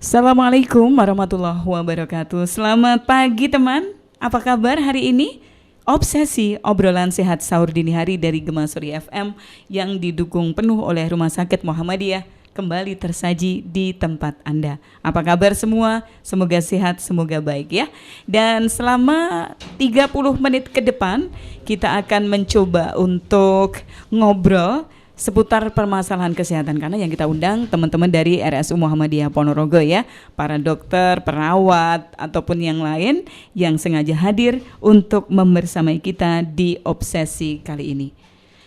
Assalamualaikum warahmatullahi wabarakatuh. Selamat pagi teman. Apa kabar hari ini? Obsesi obrolan sehat sahur dini hari dari Gema Suri FM yang didukung penuh oleh Rumah Sakit Muhammadiyah kembali tersaji di tempat Anda. Apa kabar semua? Semoga sehat, semoga baik ya. Dan selama 30 menit ke depan kita akan mencoba untuk ngobrol seputar permasalahan kesehatan, karena yang kita undang teman-teman dari RSU Muhammadiyah Ponorogo ya, para dokter, perawat ataupun yang lain yang sengaja hadir untuk membersamai kita di obsesi kali ini.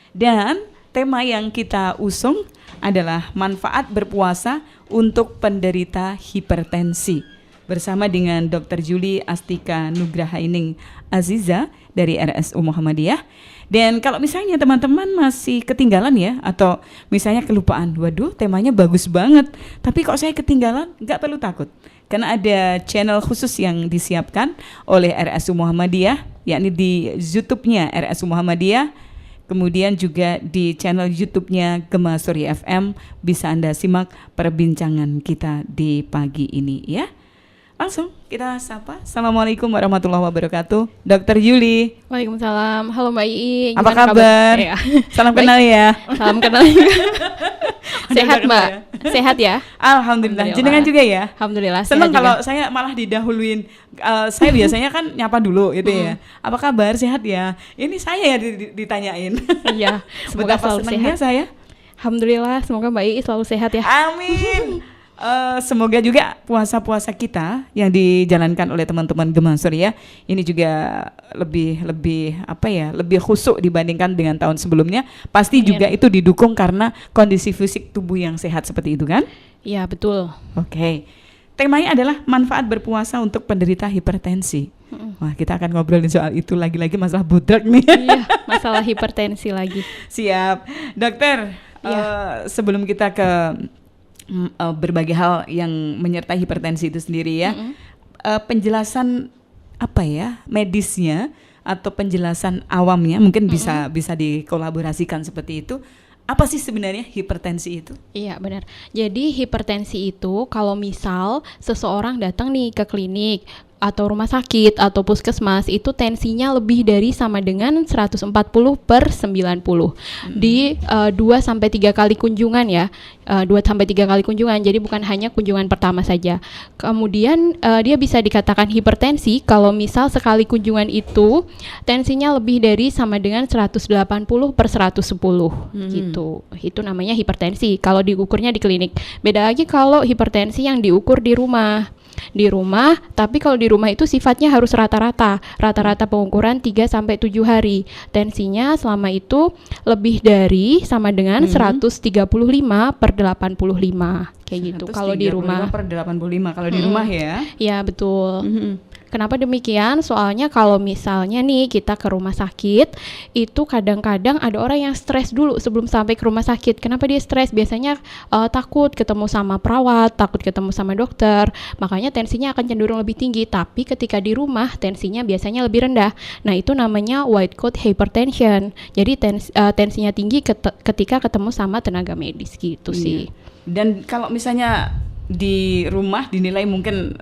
Dan tema yang kita usung adalah manfaat berpuasa untuk penderita hipertensi bersama dengan Dr. Julie Astika Nugrahaining Aziza dari RSU Muhammadiyah. Dan kalau misalnya teman-teman masih ketinggalan ya, atau misalnya kelupaan, waduh temanya bagus banget, tapi kok saya ketinggalan, nggak perlu takut. Karena ada channel khusus yang disiapkan oleh RSU Muhammadiyah, yakni di YouTube-nya RSU Muhammadiyah, kemudian juga di channel YouTube-nya Gema Suri FM, bisa Anda simak perbincangan kita di pagi ini ya. Langsung kita sapa. Assalamualaikum warahmatullahi wabarakatuh, Dr. Julie. Waalaikumsalam. Halo Mbak Ii. Apa kabar? Ya. Salam kenal ya. Salam kenal juga. Sehat Mbak? Ya? Sehat ya? Alhamdulillah. Jenengan juga ya? Alhamdulillah. Senang kalau saya malah didahuluin. Saya biasanya kan nyapa dulu gitu ya. Apa kabar? Sehat ya? Ini saya ya ditanyain. Iya. Semoga selalu sehat saya. Alhamdulillah. Semoga Mbak Ii selalu sehat ya. Amin. Semoga juga puasa-puasa kita yang dijalankan oleh teman-teman Gema Suri ya, ini juga lebih khusyuk dibandingkan dengan tahun sebelumnya. Pasti juga itu didukung karena kondisi fisik tubuh yang sehat seperti itu kan? Iya betul. Oke. Temanya adalah manfaat berpuasa untuk penderita hipertensi. Wah, kita akan ngobrolin soal itu, lagi-lagi masalah budrek nih. Iya, masalah hipertensi lagi. Siap, dokter. Sebelum kita ke berbagai hal yang menyertai hipertensi itu sendiri ya, penjelasan medisnya atau penjelasan awamnya mungkin bisa dikolaborasikan seperti itu. Apa sih sebenarnya hipertensi itu? Iya benar. Jadi hipertensi itu kalau misal seseorang datang nih ke klinik atau rumah sakit atau puskesmas, itu tensinya lebih dari sama dengan 140/90 di 2-3 kali kunjungan ya, 2-3 kali kunjungan, jadi bukan hanya kunjungan pertama saja. Kemudian dia bisa dikatakan hipertensi kalau misal sekali kunjungan itu tensinya lebih dari sama dengan 180/110 gitu. Itu namanya hipertensi kalau diukurnya di klinik. Beda lagi kalau hipertensi yang diukur di rumah. Tapi kalau di rumah itu sifatnya harus rata-rata pengukuran 3-7 hari. Tensinya selama itu lebih dari sama dengan 135/85 kayak gitu. Kalau di rumah 135/85 kalau di rumah ya. Iya betul. Kenapa demikian? Soalnya kalau misalnya nih kita ke rumah sakit, itu kadang-kadang ada orang yang stres dulu sebelum sampai ke rumah sakit. Kenapa dia stres? Biasanya takut ketemu sama perawat, takut ketemu sama dokter, makanya tensinya akan cenderung lebih tinggi. Tapi ketika di rumah tensinya biasanya lebih rendah. Nah itu namanya white coat hypertension. Jadi tensinya tinggi ketika ketemu sama tenaga medis gitu sih. Dan kalau misalnya di rumah dinilai mungkin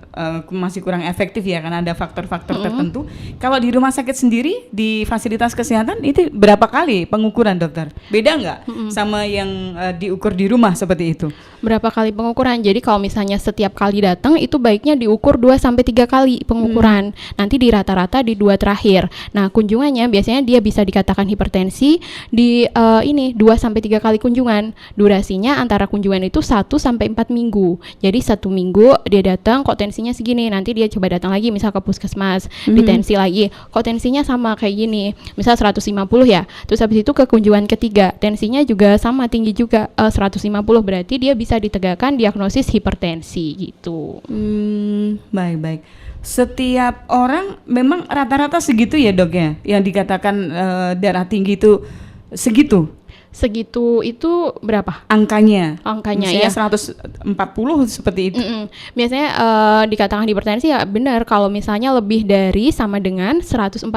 masih kurang efektif ya, karena ada faktor-faktor tertentu. Kalau di rumah sakit sendiri, di fasilitas kesehatan itu berapa kali pengukuran dokter? Beda nggak sama yang diukur di rumah seperti itu? Berapa kali pengukuran? Jadi kalau misalnya setiap kali datang itu baiknya diukur 2-3 kali pengukuran. Nanti di rata-rata di 2 terakhir. Nah kunjungannya biasanya dia bisa dikatakan hipertensi di 2-3 kali kunjungan. Durasinya antara kunjungan itu 1-4 minggu. Jadi 1 minggu dia datang kok tensinya segini, nanti dia coba datang lagi misal ke puskesmas, ditensi lagi, kok tensinya sama kayak gini, misal 150 ya, terus habis itu ke kunjungan ketiga tensinya juga sama tinggi juga 150, berarti dia bisa ditegakkan diagnosis hipertensi gitu. Baik. Setiap orang memang rata-rata segitu ya dok ya, yang dikatakan darah tinggi itu segitu? Segitu itu berapa? Angkanya ya 140 seperti itu. Biasanya dikatakan hipertensi ya benar kalau misalnya lebih dari sama dengan 140/90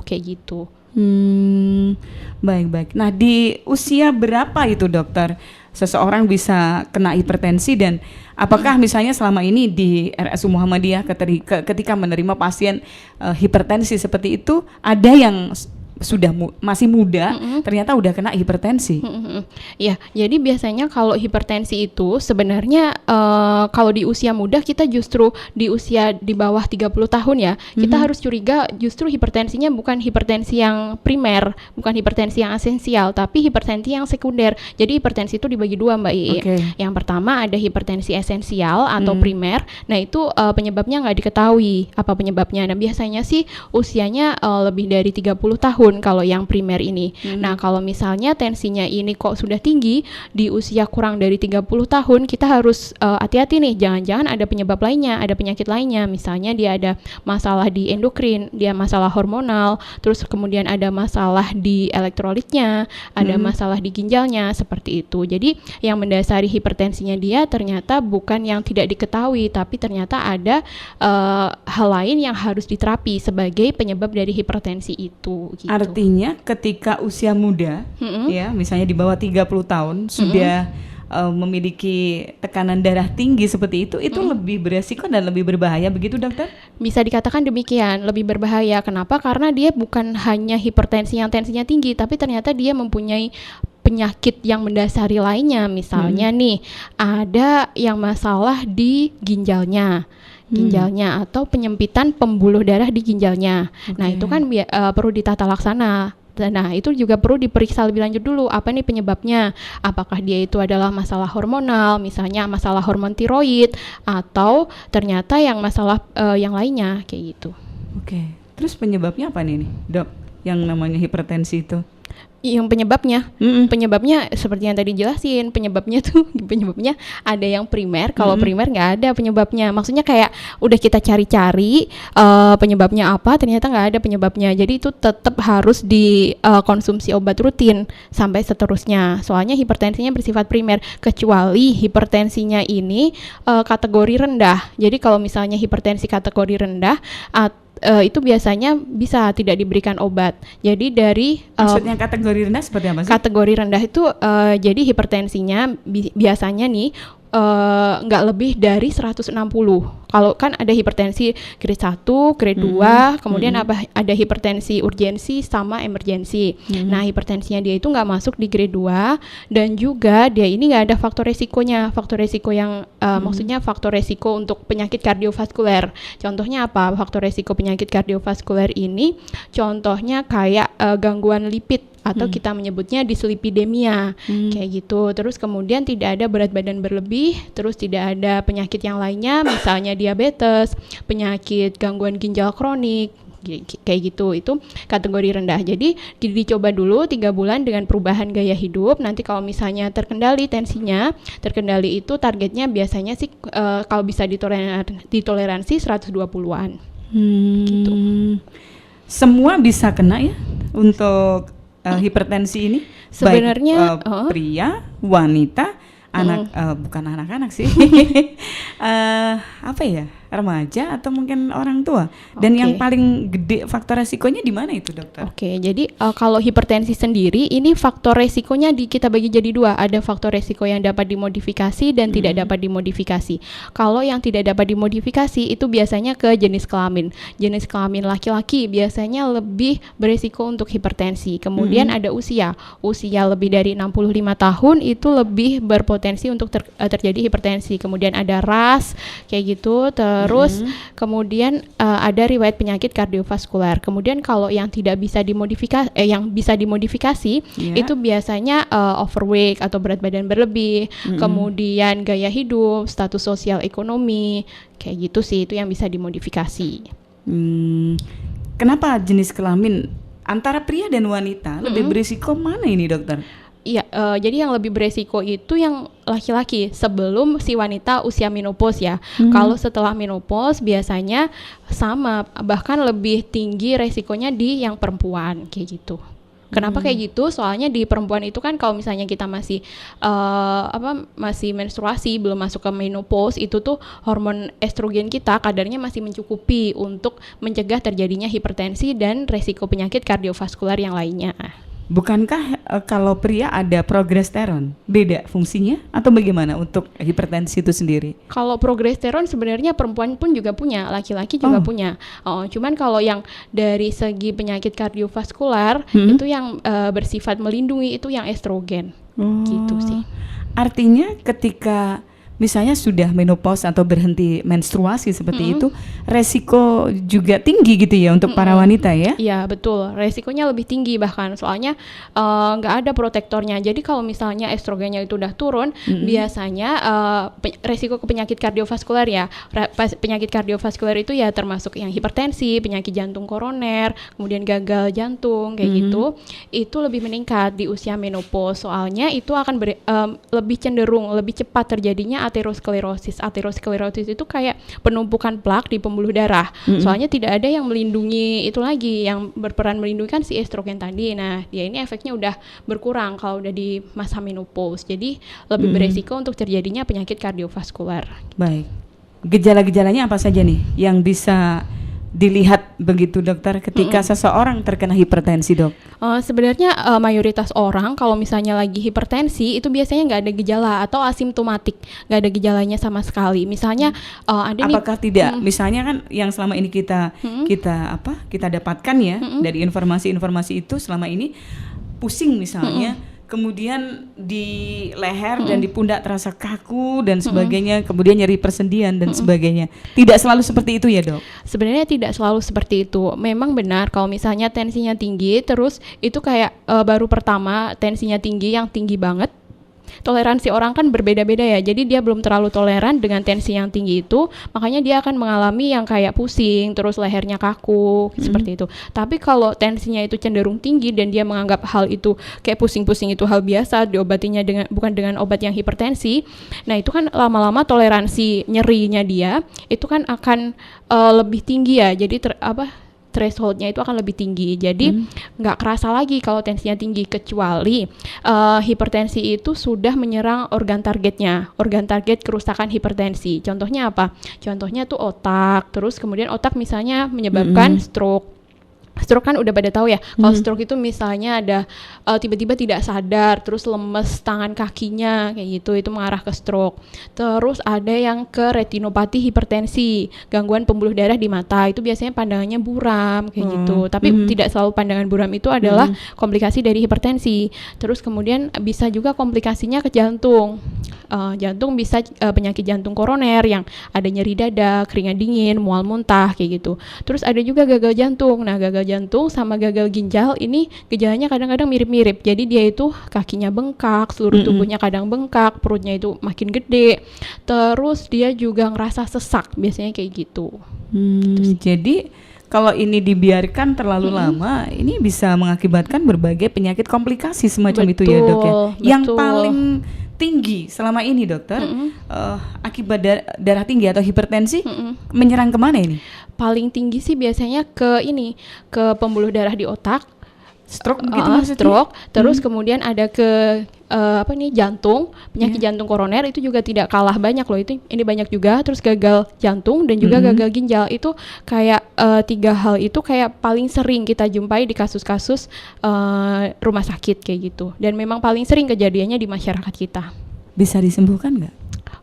kayak gitu. Baik-baik. Nah, di usia berapa itu dokter seseorang bisa kena hipertensi, dan apakah misalnya selama ini di RSU Muhammadiyah ketika menerima pasien hipertensi seperti itu, ada yang sudah masih muda ternyata udah kena hipertensi? Ya, jadi biasanya kalau hipertensi itu sebenarnya kalau di usia muda, kita justru di usia di bawah 30 tahun ya, kita harus curiga justru hipertensinya bukan hipertensi yang primer, bukan hipertensi yang esensial, tapi hipertensi yang sekunder. Jadi hipertensi itu dibagi dua, Mbak Ii. Yang pertama ada hipertensi esensial atau primer. Nah, itu penyebabnya nggak diketahui apa penyebabnya. Nah, biasanya sih usianya lebih dari 30 tahun kalau yang primer ini. Nah, kalau misalnya tensinya ini kok sudah tinggi di usia kurang dari 30 tahun, kita harus hati-hati nih, jangan-jangan ada penyebab lainnya, ada penyakit lainnya. Misalnya dia ada masalah di endokrin, dia masalah hormonal, terus kemudian ada masalah di elektrolitnya, ada masalah di ginjalnya, seperti itu. Jadi yang mendasari hipertensinya dia ternyata bukan yang tidak diketahui, tapi ternyata ada hal lain yang harus diterapi sebagai penyebab dari hipertensi itu gitu. Artinya ketika usia muda, ya misalnya di bawah 30 tahun sudah memiliki tekanan darah tinggi seperti itu lebih beresiko dan lebih berbahaya, begitu dokter? Bisa dikatakan demikian, lebih berbahaya. Kenapa? Karena dia bukan hanya hipertensi yang tensinya tinggi, tapi ternyata dia mempunyai penyakit yang mendasari lainnya. Misalnya nih, ada yang masalah di ginjalnya atau penyempitan pembuluh darah di ginjalnya. Nah, itu kan perlu ditata laksana. Nah, itu juga perlu diperiksa lebih lanjut dulu, apa nih penyebabnya, apakah dia itu adalah masalah hormonal, misalnya masalah hormon tiroid, atau ternyata yang masalah yang lainnya, kayak gitu. Terus penyebabnya apa nih dok, yang namanya hipertensi itu? Yang penyebabnya seperti yang tadi jelasin, penyebabnya ada yang primer. Kalau primer nggak ada penyebabnya, maksudnya kayak udah kita cari-cari penyebabnya apa, ternyata nggak ada penyebabnya. Jadi itu tetap harus dikonsumsi obat rutin sampai seterusnya. Soalnya hipertensinya bersifat primer, kecuali hipertensinya ini kategori rendah. Jadi kalau misalnya hipertensi kategori rendah itu biasanya bisa tidak diberikan obat. Jadi dari maksudnya kategori rendah seperti apa sih? Kategori rendah itu jadi hipertensinya biasanya nih nggak lebih dari 160. Kalau kan ada hipertensi grade 1, grade 2, kemudian ada hipertensi urgensi sama emergensi. Nah, hipertensinya dia itu nggak masuk di grade 2, dan juga dia ini nggak ada faktor resikonya. Faktor resiko yang maksudnya faktor resiko untuk penyakit kardiovaskuler. Contohnya apa? Faktor resiko penyakit kardiovaskuler ini contohnya kayak gangguan lipid, atau kita menyebutnya dislipidemia, kayak gitu. Terus kemudian tidak ada berat badan berlebih, terus tidak ada penyakit yang lainnya, misalnya diabetes, penyakit gangguan ginjal kronik, kayak gitu. Itu kategori rendah. Jadi dicoba dulu 3 bulan dengan perubahan gaya hidup. Nanti kalau misalnya terkendali tensinya, terkendali itu targetnya biasanya sih kalau bisa ditoleransi 120-an. Gitu. Semua bisa kena ya untuk hipertensi ini? Sebenarnya baik pria, wanita, bukan anak-anak sih. Apa ya? Remaja atau mungkin orang tua. Dan yang paling gede faktor resikonya di mana itu, dokter? Jadi kalau hipertensi sendiri ini faktor resikonya kita bagi jadi 2. Ada faktor resiko yang dapat dimodifikasi dan tidak dapat dimodifikasi. Kalau yang tidak dapat dimodifikasi itu biasanya ke jenis kelamin. Jenis kelamin laki-laki biasanya lebih beresiko untuk hipertensi. Kemudian ada usia lebih dari 65 tahun itu lebih berpotensi untuk terjadi hipertensi. Kemudian ada ras kayak gitu. Terus kemudian ada riwayat penyakit kardiovaskuler. Kemudian kalau yang tidak bisa dimodifikasi, yang bisa dimodifikasi itu biasanya overweight atau berat badan berlebih. Kemudian gaya hidup, status sosial ekonomi, kayak gitu sih, itu yang bisa dimodifikasi. Kenapa jenis kelamin antara pria dan wanita lebih berisiko mana ini, dokter? Iya, jadi yang lebih beresiko itu yang laki-laki sebelum si wanita usia menopause ya. Kalau setelah menopause biasanya sama, bahkan lebih tinggi resikonya di yang perempuan, kayak gitu. Kenapa kayak gitu? Soalnya di perempuan itu kan kalau misalnya kita masih masih menstruasi, belum masuk ke menopause, itu tuh hormon estrogen kita kadarnya masih mencukupi untuk mencegah terjadinya hipertensi dan resiko penyakit kardiovaskular yang lainnya. Bukankah kalau pria ada progesteron? Beda fungsinya atau bagaimana untuk hipertensi itu sendiri? Kalau progesteron sebenarnya perempuan pun juga punya, laki-laki juga punya. Cuman kalau yang dari segi penyakit kardiovaskular itu yang bersifat melindungi itu yang estrogen. Gitu sih. Artinya ketika misalnya sudah menopause atau berhenti menstruasi seperti itu, resiko juga tinggi gitu ya untuk para wanita ya? Iya betul, resikonya lebih tinggi bahkan, soalnya nggak ada protektornya. Jadi kalau misalnya estrogennya itu udah turun, biasanya resiko ke penyakit kardiovaskular ya, penyakit kardiovaskular itu ya termasuk yang hipertensi, penyakit jantung koroner, kemudian gagal jantung kayak gitu, itu lebih meningkat di usia menopause. Soalnya itu akan lebih cenderung, lebih cepat terjadinya aterosklerosis. Aterosklerosis itu kayak penumpukan plak di pembuluh darah. Soalnya tidak ada yang melindungi itu lagi, yang berperan melindungi kan si estrogen tadi. Nah, dia ini efeknya udah berkurang kalau udah di masa menopause. Jadi lebih beresiko untuk terjadinya penyakit kardiovaskular. Baik. Gejala-gejalanya apa saja nih yang bisa dilihat begitu dokter ketika seseorang terkena hipertensi, dok? Sebenarnya mayoritas orang kalau misalnya lagi hipertensi itu biasanya nggak ada gejala atau asimptomatik, nggak ada gejalanya sama sekali. Misalnya ada apakah tidak? Misalnya kan yang selama ini kita dapatkan ya dari informasi-informasi itu selama ini pusing misalnya. Kemudian di leher dan di pundak terasa kaku dan sebagainya, kemudian nyeri persendian dan sebagainya. Tidak selalu seperti itu ya, dok? Sebenarnya tidak selalu seperti itu. Memang benar kalau misalnya tensinya tinggi, terus itu kayak baru pertama tensinya tinggi, yang tinggi banget. Toleransi orang kan berbeda-beda ya, jadi dia belum terlalu toleran dengan tensi yang tinggi itu, makanya dia akan mengalami yang kayak pusing, terus lehernya kaku, seperti itu. Tapi kalau tensinya itu cenderung tinggi dan dia menganggap hal itu kayak pusing-pusing itu hal biasa, diobatinya bukan dengan obat yang hipertensi, nah itu kan lama-lama toleransi nyerinya dia itu kan akan lebih tinggi ya, jadi thresholdnya itu akan lebih tinggi, jadi nggak kerasa lagi kalau tensinya tinggi, kecuali hipertensi itu sudah menyerang organ targetnya, organ target kerusakan hipertensi. Contohnya apa? Contohnya tuh otak, terus kemudian otak misalnya menyebabkan stroke. Stroke kan udah pada tahu ya, kalau stroke itu misalnya ada tiba-tiba tidak sadar, terus lemes tangan kakinya kayak gitu, itu mengarah ke stroke. Terus ada yang ke retinopati hipertensi, gangguan pembuluh darah di mata, itu biasanya pandangannya buram kayak gitu. Tapi tidak selalu pandangan buram itu adalah komplikasi dari hipertensi. Terus kemudian bisa juga komplikasinya ke jantung. Jantung bisa penyakit jantung koroner yang ada nyeri dada, keringat dingin, mual muntah kayak gitu. Terus ada juga gagal jantung. Nah, gagal jantung sama gagal ginjal ini gejalanya kadang-kadang mirip-mirip. Jadi dia itu kakinya bengkak, seluruh tubuhnya kadang bengkak, perutnya itu makin gede. Terus dia juga ngerasa sesak, biasanya kayak gitu. Jadi kalau ini dibiarkan terlalu lama, ini bisa mengakibatkan berbagai penyakit komplikasi semacam itu ya, dok ya. Yang paling tinggi selama ini, dokter, akibat darah tinggi atau hipertensi menyerang kemana ini? Paling tinggi sih biasanya ke pembuluh darah di otak, stroke begitu maksudnya? Stroke, terus kemudian ada ke jantung, penyakit jantung koroner itu juga tidak kalah banyak loh, ini banyak juga. Terus gagal jantung dan juga gagal ginjal, itu kayak 3 hal itu kayak paling sering kita jumpai di kasus-kasus rumah sakit kayak gitu, dan memang paling sering kejadiannya di masyarakat kita. Bisa disembuhkan nggak?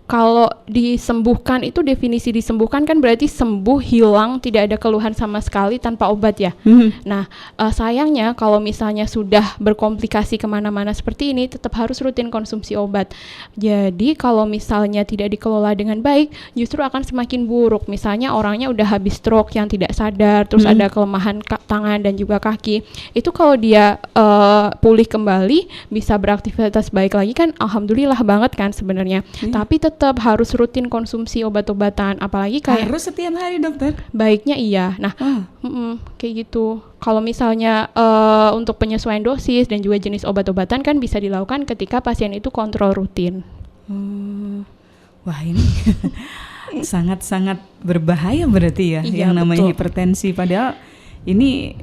Kalau disembuhkan itu, definisi disembuhkan kan berarti sembuh, hilang, tidak ada keluhan sama sekali tanpa obat ya. Nah, sayangnya kalau misalnya sudah berkomplikasi kemana-mana seperti ini, tetap harus rutin konsumsi obat. Jadi kalau misalnya tidak dikelola dengan baik, justru akan semakin buruk. Misalnya orangnya udah habis stroke yang tidak sadar, terus ada kelemahan tangan dan juga kaki. Itu kalau dia pulih kembali, bisa beraktivitas baik lagi kan, alhamdulillah banget kan sebenarnya. Tapi tetap harus rutin konsumsi obat-obatan, apalagi kayak harus setiap hari, dokter? Baiknya iya. Nah, kayak gitu. Kalau misalnya untuk penyesuaian dosis dan juga jenis obat-obatan kan bisa dilakukan ketika pasien itu kontrol rutin. Wah, ini sangat-sangat berbahaya berarti ya, yang namanya hipertensi. Padahal ini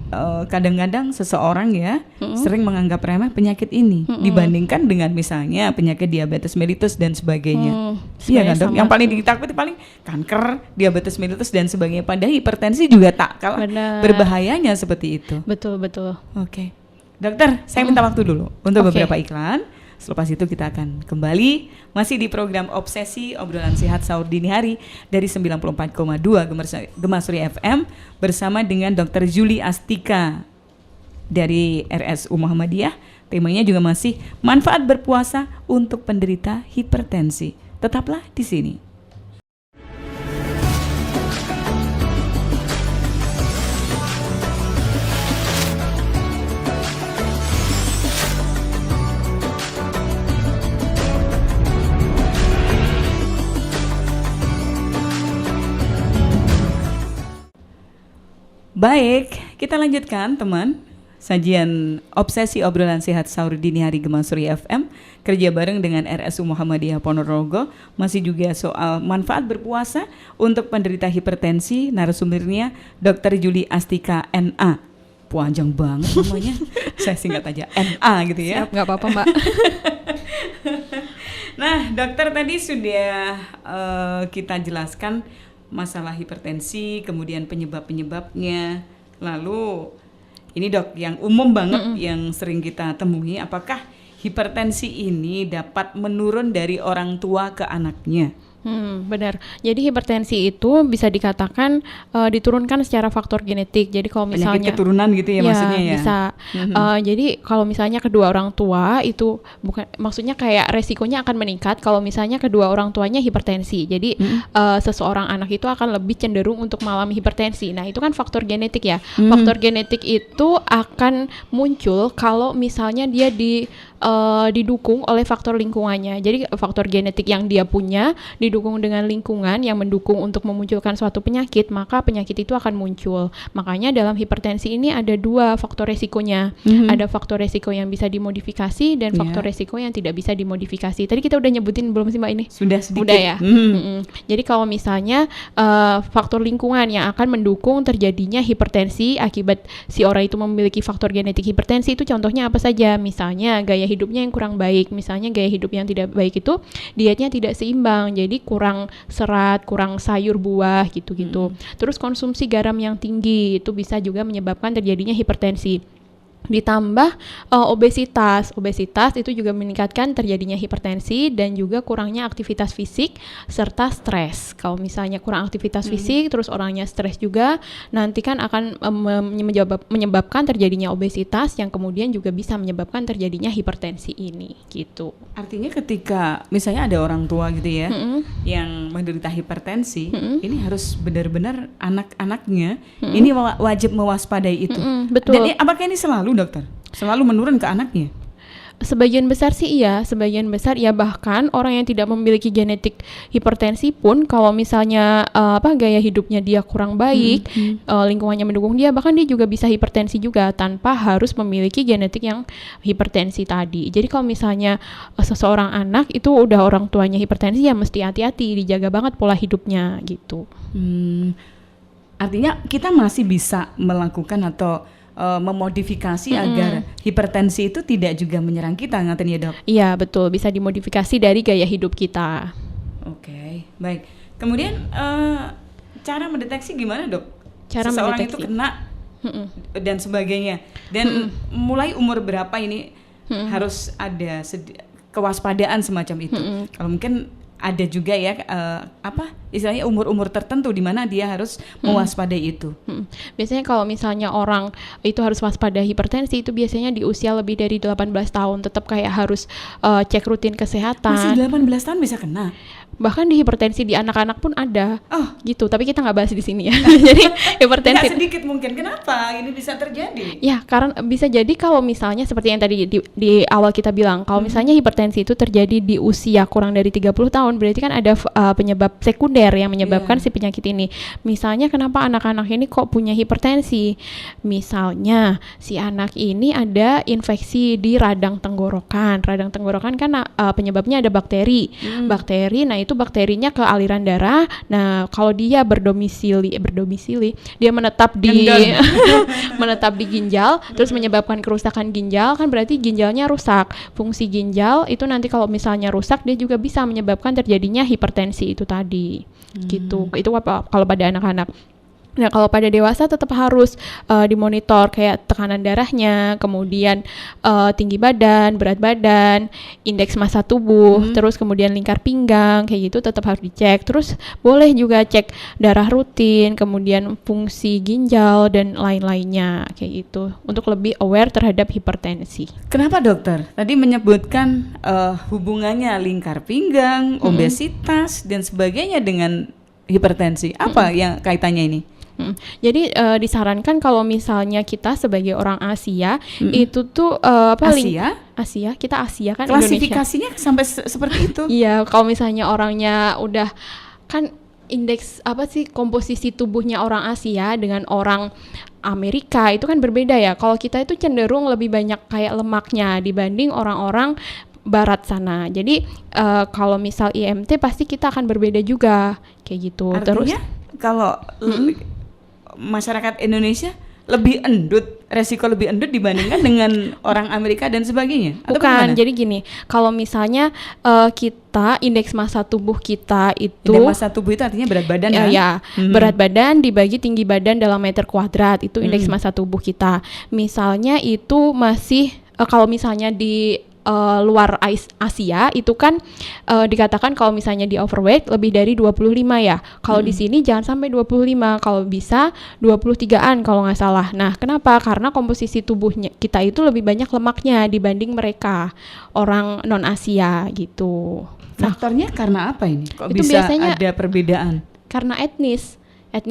kadang-kadang seseorang ya sering menganggap remeh penyakit ini dibandingkan dengan misalnya penyakit diabetes mellitus dan sebagainya. Iya kan dok? Yang paling ditakuti paling kanker, diabetes mellitus dan sebagainya. Padahal hipertensi juga tak kalah berbahayanya seperti itu. Betul. Oke. Dokter, saya minta waktu dulu untuk beberapa iklan. Selepas itu kita akan kembali masih di program Obsesi Obrolan Sehat Sahur Dini Hari dari 94,2 Gemasuri FM bersama dengan Dr. Julie Astika dari RSU Muhammadiyah. Temanya juga masih manfaat berpuasa untuk penderita hipertensi. Tetaplah di sini. Baik, kita lanjutkan teman. Sajian Obsesi Obrolan Sehat Sahur Dini Hari Gemasuri FM kerja bareng dengan RSU Muhammadiyah Ponorogo. Masih juga soal manfaat berpuasa untuk penderita hipertensi. Narasumbernya Dr. Julie Astika NA. Panjang banget namanya. Saya singkat aja NA gitu ya. Siap, nggak apa-apa Mbak. Nah dokter tadi sudah kita jelaskan masalah hipertensi, kemudian penyebab-penyebabnya. Lalu ini dok, yang umum banget yang sering kita temui, apakah hipertensi ini dapat menurun dari orang tua ke anaknya? Benar. Jadi hipertensi itu bisa dikatakan diturunkan secara faktor genetik. Jadi kalau misalnya penyakit keturunan gitu ya, maksudnya ya. Bisa. Jadi kalau misalnya kedua orang tua itu bukan, maksudnya kayak resikonya akan meningkat kalau misalnya kedua orang tuanya hipertensi. Jadi seseorang anak itu akan lebih cenderung untuk mengalami hipertensi. Nah, itu kan faktor genetik ya. Faktor genetik itu akan muncul kalau misalnya dia didukung oleh faktor lingkungannya. Jadi faktor genetik yang dia punya didukung dengan lingkungan yang mendukung untuk memunculkan suatu penyakit, maka penyakit itu akan muncul. Makanya dalam hipertensi ini ada dua faktor resikonya. Ada faktor resiko yang bisa dimodifikasi dan faktor resiko yang tidak bisa dimodifikasi. Tadi kita udah nyebutin belum sih Mbak ini? Sudah sedikit. Udah ya. Jadi kalau misalnya faktor lingkungan yang akan mendukung terjadinya hipertensi akibat si orang itu memiliki faktor genetik hipertensi, itu contohnya apa saja? Misalnya gaya hidupnya yang kurang baik. Misalnya gaya hidup yang tidak baik itu dietnya tidak seimbang. Jadi kurang serat, kurang sayur buah gitu-gitu. Terus konsumsi garam yang tinggi itu bisa juga menyebabkan terjadinya hipertensi. Ditambah obesitas itu juga meningkatkan terjadinya hipertensi dan juga kurangnya aktivitas fisik serta stres. Kalau misalnya kurang aktivitas fisik terus orangnya stres juga, nanti kan akan menyebabkan terjadinya obesitas yang kemudian juga bisa menyebabkan terjadinya hipertensi ini gitu. Artinya ketika misalnya ada orang tua gitu ya yang menderita hipertensi, ini harus benar-benar anak-anaknya ini wajib mewaspadai itu. Betul. Dan apakah ini selalu dokter? Selalu menurun ke anaknya? Sebagian besar sih iya, sebagian besar ya, bahkan orang yang tidak memiliki genetik hipertensi pun kalau misalnya gaya hidupnya dia kurang baik, lingkungannya mendukung dia, bahkan dia juga bisa hipertensi juga tanpa harus memiliki genetik yang hipertensi tadi. Jadi kalau misalnya seseorang anak itu udah orang tuanya hipertensi, ya mesti hati-hati, dijaga banget pola hidupnya gitu. Artinya kita masih bisa melakukan atau memodifikasi agar hipertensi itu tidak juga menyerang kita, ngaten ya dok? Iya betul, bisa dimodifikasi dari gaya hidup kita. Oke, baik. Kemudian cara mendeteksi gimana dok? Cara seseorang mendeteksi itu kena dan sebagainya. Dan mulai umur berapa ini harus ada kewaspadaan semacam itu? Kalau mungkin ada juga ya istilahnya umur-umur tertentu di mana dia harus mewaspadai itu. Biasanya kalau misalnya orang itu harus waspada hipertensi itu biasanya di usia lebih dari 18 tahun, tetap kayak harus cek rutin kesehatan. Masih 18 tahun bisa kena? Bahkan di hipertensi di anak-anak pun ada, gitu. Tapi kita nggak bahas di sini ya. Jadi hipertensi. Nggak sedikit mungkin. Kenapa ini bisa terjadi? Ya, karena bisa jadi kalau misalnya seperti yang tadi di awal kita bilang, kalau misalnya hipertensi itu terjadi di usia kurang dari 30 tahun, berarti kan ada penyebab sekunder aware yang menyebabkan si penyakit ini. Misalnya kenapa anak-anak ini kok punya hipertensi? Misalnya si anak ini ada infeksi di radang tenggorokan. Radang tenggorokan kan penyebabnya ada bakteri. Bakteri, nah itu bakterinya ke aliran darah. Nah, kalau dia berdomisili, dia menetap di menetap di ginjal, terus menyebabkan kerusakan ginjal, kan berarti ginjalnya rusak. Fungsi ginjal itu nanti kalau misalnya rusak, dia juga bisa menyebabkan terjadinya hipertensi itu tadi. Gitu. Itu kalau pada anak-anak. Nah, kalau pada dewasa tetap harus dimonitor kayak tekanan darahnya, kemudian tinggi badan, berat badan, indeks massa tubuh, terus kemudian lingkar pinggang, kayak gitu tetap harus dicek. Terus boleh juga cek darah rutin, kemudian fungsi ginjal dan lain-lainnya kayak gitu untuk lebih aware terhadap hipertensi. Kenapa dokter? Tadi menyebutkan hubungannya lingkar pinggang, obesitas dan sebagainya dengan hipertensi. Apa yang kaitannya ini? Jadi disarankan kalau misalnya kita sebagai orang Asia itu tuh Asia, kita Asia kan, klasifikasinya Indonesia sampai seperti itu. Iya, kalau misalnya orangnya udah kan indeks komposisi tubuhnya orang Asia dengan orang Amerika itu kan berbeda ya. Kalau kita itu cenderung lebih banyak kayak lemaknya dibanding orang-orang barat sana. Jadi kalau misal IMT pasti kita akan berbeda juga kayak gitu. Artinya kalau masyarakat Indonesia lebih endut, resiko lebih endut dibandingkan dengan orang Amerika dan sebagainya? Atau bukan, jadi gini, kalau misalnya kita indeks massa tubuh kita itu, indeks massa tubuh itu artinya berat badan kan? Ya, berat badan dibagi tinggi badan dalam meter kuadrat, itu indeks massa tubuh kita. Misalnya itu masih, kalau misalnya di luar Asia itu kan dikatakan kalau misalnya di overweight lebih dari 25 ya. Kalau di sini jangan sampai 25, kalau bisa 23-an kalau nggak salah. Nah, kenapa? Karena komposisi tubuhnya kita itu lebih banyak lemaknya dibanding mereka orang non Asia gitu. Faktornya karena apa ini? Kok itu bisa biasanya ada perbedaan? Karena etnis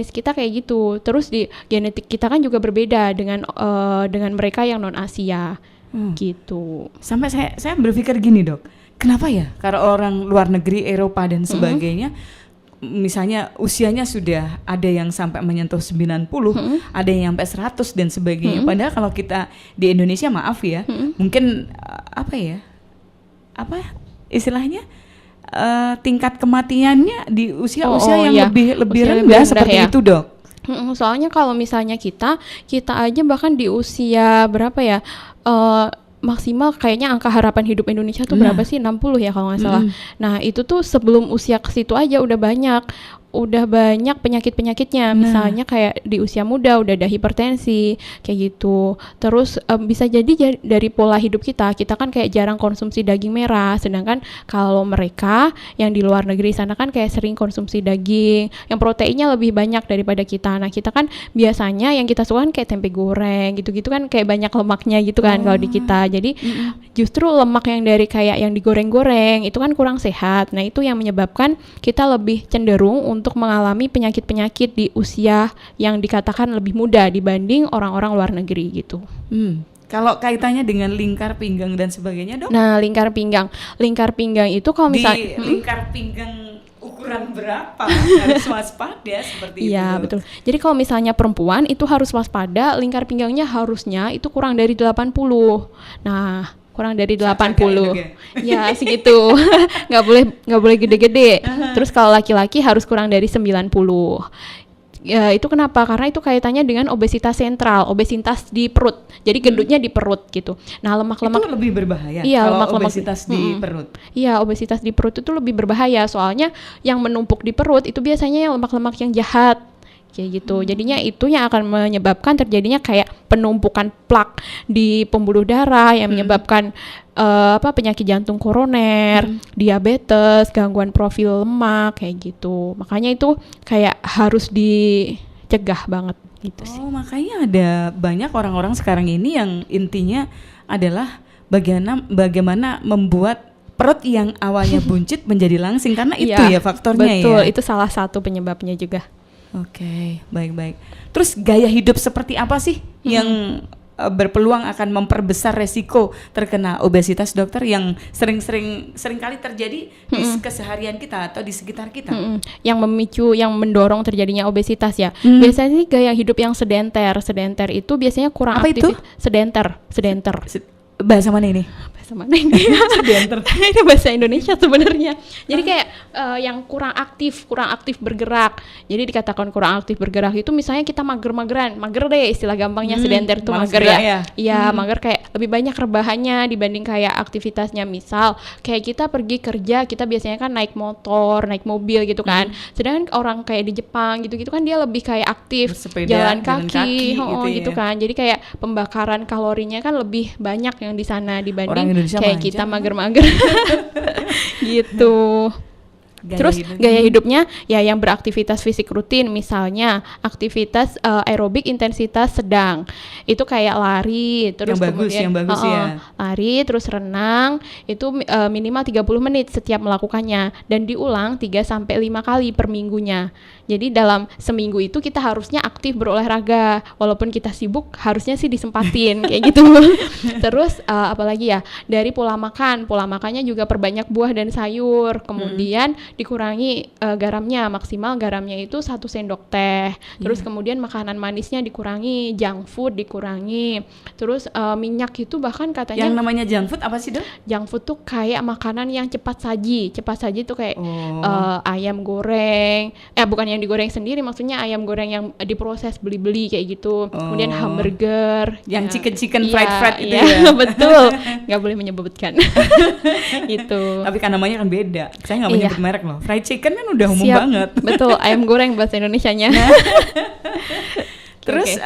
kita kayak gitu. Terus di genetik kita kan juga berbeda dengan mereka yang non Asia. Gitu. Sampai saya berpikir gini dok, kenapa ya kalau orang luar negeri, Eropa dan sebagainya, misalnya usianya sudah ada yang sampai menyentuh 90, ada yang sampai 100 dan sebagainya. Padahal kalau kita di Indonesia, maaf ya, mungkin istilahnya tingkat kematiannya di usia-usia yang lebih rendah seperti ya. itu dok. Soalnya kalau misalnya kita aja bahkan di usia berapa ya, maksimal kayaknya angka harapan hidup Indonesia tuh berapa sih, 60 ya kalau nggak salah. Nah itu tuh sebelum usia ke situ aja udah banyak penyakit-penyakitnya. Misalnya kayak di usia muda udah ada hipertensi kayak gitu. Terus bisa jadi dari pola hidup kita kan kayak jarang konsumsi daging merah, sedangkan kalau mereka yang di luar negeri sana kan kayak sering konsumsi daging yang proteinnya lebih banyak daripada kita. Nah kita kan biasanya yang kita suka kan kayak tempe goreng gitu-gitu kan kayak banyak lemaknya gitu kan kalau di kita. Jadi justru lemak yang dari kayak yang digoreng-goreng itu kan kurang sehat. Nah itu yang menyebabkan kita lebih cenderung untuk mengalami penyakit-penyakit di usia yang dikatakan lebih muda dibanding orang-orang luar negeri gitu. Kalau kaitannya dengan lingkar pinggang dan sebagainya dok? Nah lingkar pinggang itu kalau misalnya di lingkar pinggang ukuran berapa harus waspada seperti itu? Iya betul. Jadi kalau misalnya perempuan itu harus waspada, lingkar pinggangnya harusnya itu kurang dari 80. Nah kurang dari 80 ya segitu. nggak boleh gede-gede. Terus kalau laki-laki harus kurang dari 90. Ya itu kenapa? Karena itu kaitannya dengan obesitas sentral, obesitas di perut. Jadi gendutnya di perut gitu. Nah lemak-lemak itu lebih berbahaya. Iya, kalau lemak-lemak obesitas di perut. Iya, obesitas di perut itu lebih berbahaya. Soalnya yang menumpuk di perut itu biasanya yang lemak-lemak yang jahat. Kayak gitu. Jadinya itu yang akan menyebabkan terjadinya kayak penumpukan plak di pembuluh darah yang menyebabkan penyakit jantung koroner, diabetes, gangguan profil lemak kayak gitu. Makanya itu kayak harus dicegah banget gitu sih. Oh, makanya ada banyak orang-orang sekarang ini yang intinya adalah bagaimana membuat perut yang awalnya buncit menjadi langsing karena itu ya faktornya. Betul, ya. itu salah satu penyebabnya juga. Oke, baik-baik. Terus gaya hidup seperti apa sih yang berpeluang akan memperbesar resiko terkena obesitas, dokter, yang seringkali terjadi di keseharian kita atau di sekitar kita? Yang memicu, yang mendorong terjadinya obesitas ya. Biasanya sih gaya hidup yang sedenter. Sedenter itu biasanya kurang Apa aktif. itu? Sedenter. Bahasa mana ini? Bahasa mana ini? Sedenter. Ini bahasa Indonesia sebenarnya. Jadi kayak yang kurang aktif bergerak. Jadi dikatakan kurang aktif bergerak itu misalnya kita mager deh, istilah gampangnya sedenter tuh malas mager gerak ya. Iya, mager kayak lebih banyak rebahannya dibanding kayak aktivitasnya. Misal kayak kita pergi kerja, kita biasanya kan naik motor, naik mobil gitu kan. Sedangkan orang kayak di Jepang gitu-gitu kan dia lebih kayak aktif, bersepeda, jalan kaki gitu ya. kan. Jadi kayak pembakaran kalorinya kan lebih banyak yang di sana dibanding Orang Indonesia kayak manja. kita mager-mager gitu. Terus gaya hidupnya ya yang beraktivitas fisik rutin, misalnya aktivitas aerobik intensitas sedang. Itu kayak lari, terus yang bagus ya. Lari, terus renang, itu minimal 30 menit setiap melakukannya dan diulang 3 sampai 5 kali per minggunya. Jadi dalam seminggu itu kita harusnya aktif berolahraga, walaupun kita sibuk harusnya sih disempatin kayak gitu. Terus apalagi ya, dari pola makannya juga perbanyak buah dan sayur, kemudian dikurangi garamnya, maksimal garamnya itu 1 sendok teh. Terus kemudian makanan manisnya dikurangi, junk food dikurangi. Terus minyak itu bahkan katanya, yang namanya junk food apa sih, Dok? Junk food tuh kayak makanan yang cepat saji tuh kayak ayam goreng, bukan yang digoreng sendiri, maksudnya ayam goreng yang diproses beli-beli kayak gitu. Kemudian hamburger, yang chicken fried itu ya. ya. Betul, nggak boleh menyebutkan. Itu. Tapi kan namanya kan beda. Saya nggak menyebut merek loh. Fried chicken kan udah umum banget. Betul, ayam goreng bahasa Indonesianya. Terus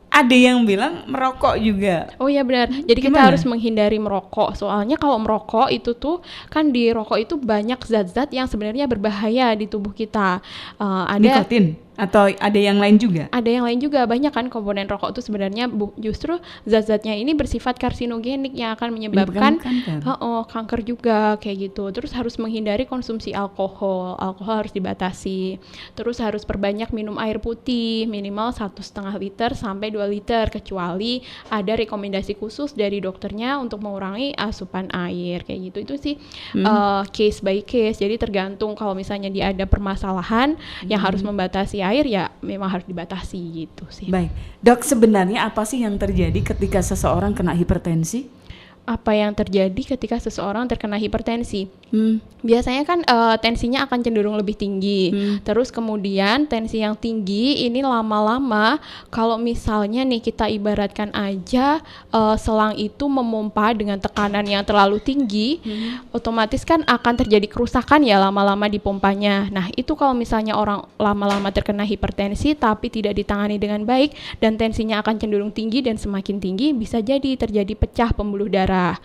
ada yang bilang merokok juga. Oh iya benar. Jadi kita harus menghindari merokok. Soalnya kalau merokok itu tuh kan di rokok itu banyak zat-zat yang sebenarnya berbahaya di tubuh kita. Ada nikotin atau ada yang lain juga? Ada yang lain juga, banyak kan komponen rokok itu sebenarnya justru zat-zatnya ini bersifat karsinogenik yang akan menyebabkan kanker juga kayak gitu. Terus harus menghindari konsumsi alkohol harus dibatasi. Terus harus perbanyak minum air putih, minimal 1,5 liter sampai 2 liter, kecuali ada rekomendasi khusus dari dokternya untuk mengurangi asupan air kayak gitu. Itu sih case by case. Jadi tergantung, kalau misalnya dia ada permasalahan yang harus membatasi air, ya memang harus dibatasi gitu sih. Baik, Dok, sebenarnya apa sih yang terjadi ketika seseorang kena hipertensi? Apa yang terjadi ketika seseorang terkena hipertensi? Biasanya kan tensinya akan cenderung lebih tinggi. Terus kemudian tensi yang tinggi ini lama-lama, kalau misalnya nih kita ibaratkan aja selang itu memompa dengan tekanan yang terlalu tinggi, otomatis kan akan terjadi kerusakan ya lama-lama di pompanya. Nah itu kalau misalnya orang lama-lama terkena hipertensi tapi tidak ditangani dengan baik dan tensinya akan cenderung tinggi dan semakin tinggi, bisa jadi terjadi pecah pembuluh darah.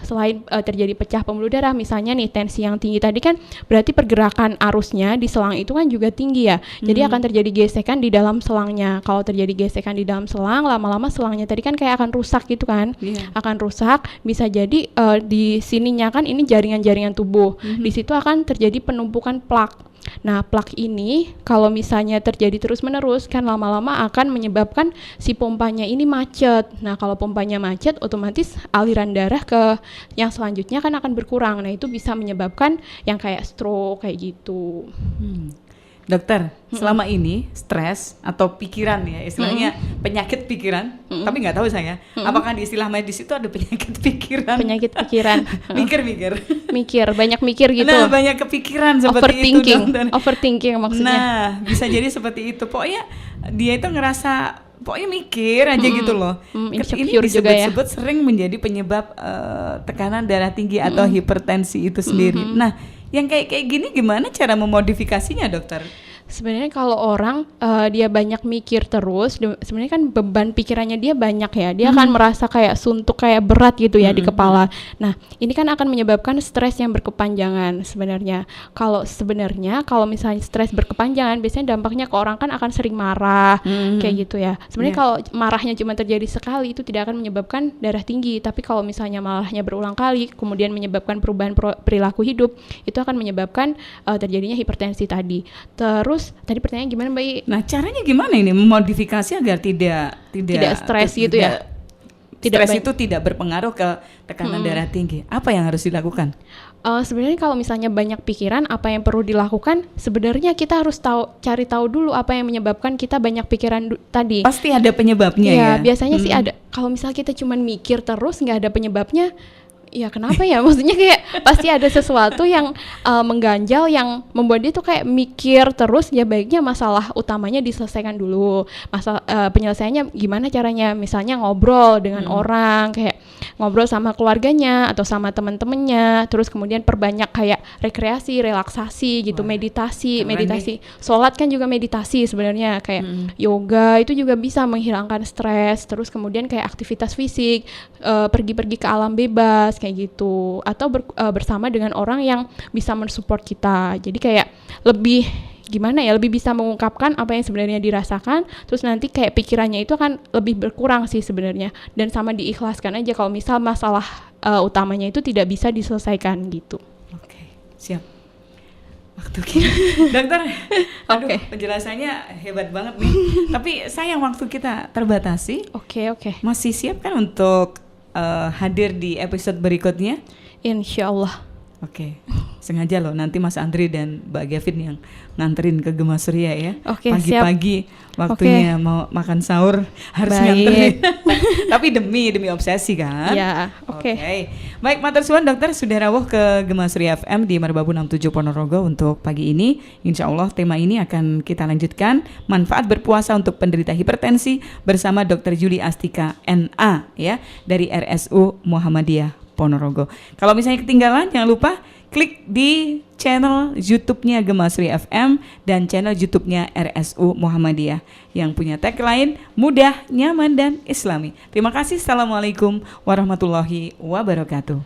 Selain terjadi pecah pembuluh darah, misalnya nih tensi yang tinggi tadi kan berarti pergerakan arusnya di selang itu kan juga tinggi ya. Jadi akan terjadi gesekan di dalam selangnya. Kalau terjadi gesekan di dalam selang, lama-lama selangnya tadi kan kayak akan rusak gitu kan. Akan rusak, bisa jadi di sininya kan ini jaringan-jaringan tubuh. Di situ akan terjadi penumpukan plak. Nah, plak ini kalau misalnya terjadi terus-menerus kan lama-lama akan menyebabkan si pompanya ini macet. Nah, kalau pompanya macet, otomatis aliran darah ke yang selanjutnya kan akan berkurang. Nah, itu bisa menyebabkan yang kayak stroke kayak gitu. Dokter, selama ini stres atau pikiran ya, istilahnya penyakit pikiran, tapi nggak tahu saya, apakah di istilah medis itu ada penyakit pikiran? Penyakit pikiran. Mikir, banyak mikir gitu. Nah, banyak kepikiran seperti itu, dokter. Overthinking maksudnya. Nah, bisa jadi seperti itu. Pokoknya dia itu ngerasa pokoknya mikir aja gitu loh. Ini disebut-sebut sering menjadi penyebab tekanan darah tinggi atau hipertensi itu sendiri. Nah, yang kayak gini gimana cara memodifikasinya, dokter? Sebenarnya kalau orang dia banyak mikir terus, sebenarnya kan beban pikirannya dia banyak ya, dia akan merasa kayak suntuk, kayak berat gitu ya di kepala. Nah, ini kan akan menyebabkan stres yang berkepanjangan sebenarnya. Kalau misalnya stres berkepanjangan, biasanya dampaknya ke orang kan akan sering marah, kayak gitu ya. Sebenarnya kalau marahnya cuma terjadi sekali, itu tidak akan menyebabkan darah tinggi. Tapi kalau misalnya marahnya berulang kali, kemudian menyebabkan perubahan perilaku hidup, itu akan menyebabkan terjadinya hipertensi tadi. Terus Terus tadi pertanyaan gimana Mbak I? Nah, caranya gimana ini memodifikasi agar tidak stres gitu ya? Stres itu tidak berpengaruh ke tekanan darah tinggi. Apa yang harus dilakukan? Sebenarnya kalau misalnya banyak pikiran, apa yang perlu dilakukan? Sebenarnya kita harus cari tahu dulu apa yang menyebabkan kita banyak pikiran tadi. Pasti ada penyebabnya ya. Biasanya sih ada. Kalau misalnya kita cuma mikir terus nggak ada penyebabnya, ya kenapa ya? Maksudnya kayak pasti ada sesuatu yang mengganjal yang membuat dia tuh kayak mikir terus. Ya baiknya masalah utamanya diselesaikan dulu. Penyelesaiannya gimana caranya? Misalnya ngobrol dengan orang, kayak ngobrol sama keluarganya atau sama teman-temannya. Terus kemudian perbanyak kayak rekreasi, relaksasi gitu, meditasi. Sholat kan juga meditasi sebenarnya, kayak yoga itu juga bisa menghilangkan stres. Terus kemudian kayak aktivitas fisik, pergi-pergi ke alam bebas kayak gitu, atau bersama dengan orang yang bisa mensupport kita. Jadi kayak lebih bisa mengungkapkan apa yang sebenarnya dirasakan, terus nanti kayak pikirannya itu akan lebih berkurang sih sebenarnya, dan sama diikhlaskan aja kalau misal masalah utamanya itu tidak bisa diselesaikan gitu. Oke, siap. Waktu kita, dokter, aduh penjelasannya hebat banget nih. Tapi sayang waktu kita terbatasi. Oke. Masih siap kan untuk hadir di episode berikutnya? Insya Allah. Oke, sengaja loh nanti Mas Andri dan Mbak Gavin yang nganterin ke Gema Surya ya. Oke, pagi-pagi waktunya mau makan sahur harus nganterin. Tapi demi obsesi kan. Ya, oke. Baik, matur suwun dokter sudah rawuh ke Gema Surya FM di Merbabu 67 Ponorogo untuk pagi ini. Insya Allah tema ini akan kita lanjutkan, manfaat berpuasa untuk penderita hipertensi bersama Dr. Julie Astika NA ya dari RSU Muhammadiyah Ponorogo. Kalau misalnya ketinggalan, jangan lupa klik di channel YouTube-nya Gema Surya FM dan channel YouTube-nya RSU Muhammadiyah yang punya tagline mudah, nyaman, dan islami. Terima kasih. Assalamualaikum warahmatullahi wabarakatuh.